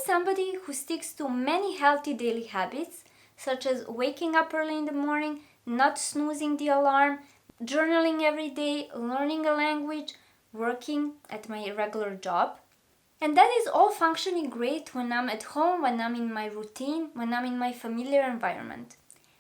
somebody who sticks to many healthy daily habits, such as waking up early in the morning, not snoozing the alarm, journaling every day, learning a language, working at my regular job. And that is all functioning great when I'm at home, when I'm in my routine, when I'm in my familiar environment.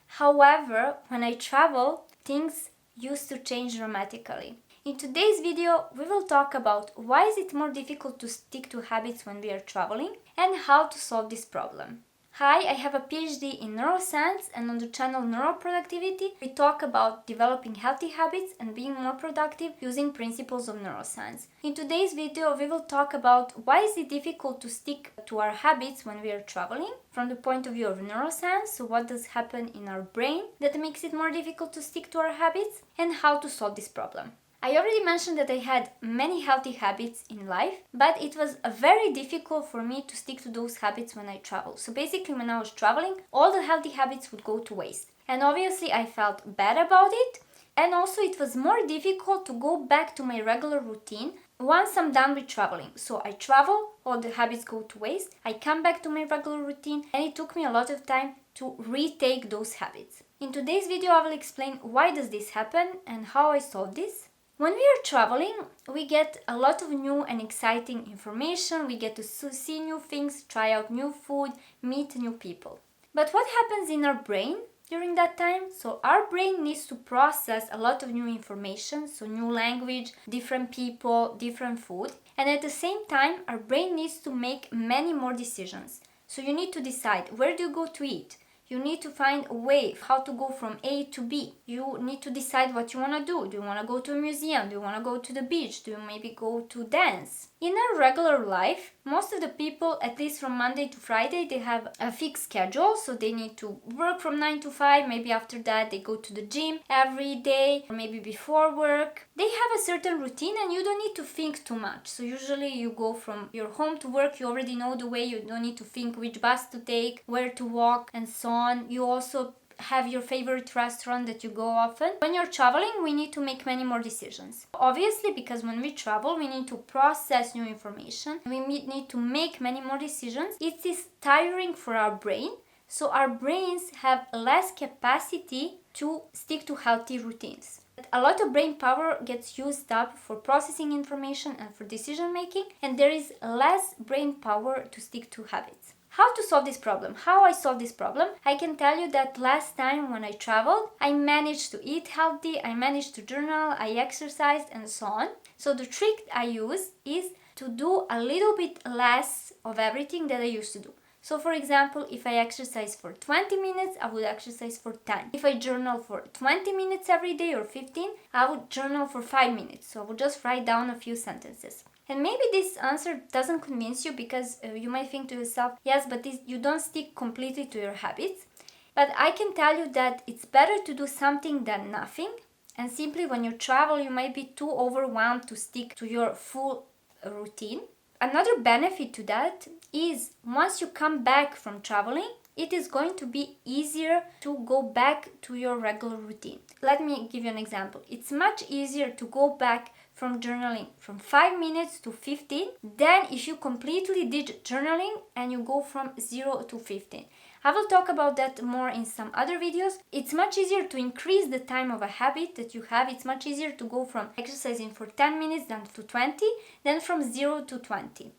However, when I travel, things used to change dramatically. In today's video, we will talk about why is it more difficult to stick to habits when we are traveling and how to solve this problem. Hi, I have a PhD in neuroscience, and on the channel Neuroproductivity, we talk about developing healthy habits and being more productive using principles of neuroscience. In today's video, we will talk about why is it difficult to stick to our habits when we are traveling from the point of view of neuroscience, so what does happen in our brain that makes it more difficult to stick to our habits, and how to solve this problem. I already mentioned that I had many healthy habits in life, but it was very difficult for me to stick to those habits when I travel. So basically, when I was traveling, all the healthy habits would go to waste. And obviously, I felt bad about it. And also, it was more difficult to go back to my regular routine once I'm done with traveling. So I travel, all the habits go to waste. I come back to my regular routine, and it took me a lot of time to retake those habits. In today's video, I will explain why does this happen and how I solve this. When we are traveling, we get a lot of new and exciting information, we get to see new things, try out new food, meet new people. But what happens in our brain during that time? So our brain needs to process a lot of new information, so new language, different people, different food. And at the same time, our brain needs to make many more decisions. So you need to decide, where do you go to eat? You need to find a way how to go from A to B. You need to decide what you want to do. Do you want to go to a museum? Do you want to go to the beach? Do you maybe go to dance? In our regular life, most of the people, at least from Monday to Friday, they have a fixed schedule. So they need to work from 9 to 5. Maybe after that, they go to the gym every day, or maybe before work. They have a certain routine and you don't need to think too much. So usually you go from your home to work. You already know the way. You don't need to think which bus to take, where to walk, and so on. You also have your favorite restaurant that you go often. When you're traveling, we need to make many more decisions. Obviously, because when we travel, we need to process new information. We need to make many more decisions. It is tiring for our brain. So our brains have less capacity to stick to healthy routines. A lot of brain power gets used up for processing information and for decision making, and there is less brain power to stick to habits. How to solve this problem? How I solve this problem? I can tell you that last time when I traveled, I managed to eat healthy, I managed to journal, I exercised, and so on. So the trick I use is to do a little bit less of everything that I used to do. So for example, if I exercise for 20 minutes, I would exercise for 10. If I journal for 20 minutes every day or 15, I would journal for 5 minutes. So I would just write down a few sentences. And maybe this answer doesn't convince you because you might think to yourself, yes, but you don't stick completely to your habits. But I can tell you that it's better to do something than nothing. And simply when you travel, you might be too overwhelmed to stick to your full routine. Another benefit to that is once you come back from traveling, it is going to be easier to go back to your regular routine. Let me give you an example. It's much easier to go back from journaling from 5 minutes to 15 than if you completely did journaling and you go from 0 to 15. I will talk about that more in some other videos. It's much easier to increase the time of a habit that you have. It's much easier to go from exercising for 10 minutes than to 20 than from 0 to 20.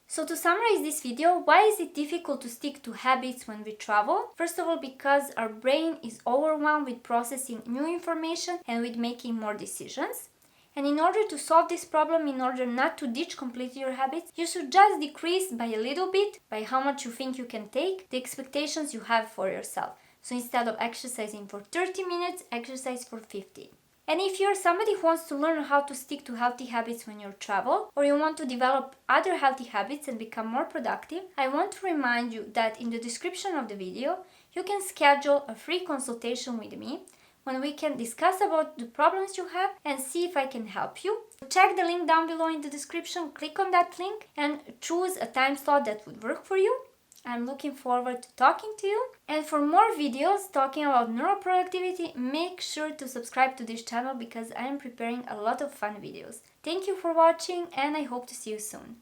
So to summarize this video, why is it difficult to stick to habits when we travel? First of all, because our brain is overwhelmed with processing new information and with making more decisions. And in order to solve this problem, in order not to ditch completely your habits, you should just decrease by a little bit, by how much you think you can take, the expectations you have for yourself. So instead of exercising for 30 minutes, exercise for 50. And if you're somebody who wants to learn how to stick to healthy habits when you travel, or you want to develop other healthy habits and become more productive, I want to remind you that in the description of the video, you can schedule a free consultation with me when we can discuss about the problems you have and see if I can help you. Check the link down below in the description, click on that link and choose a time slot that would work for you. I'm looking forward to talking to you. And for more videos talking about neuroproductivity, make sure to subscribe to this channel because I am preparing a lot of fun videos. Thank you for watching and I hope to see you soon.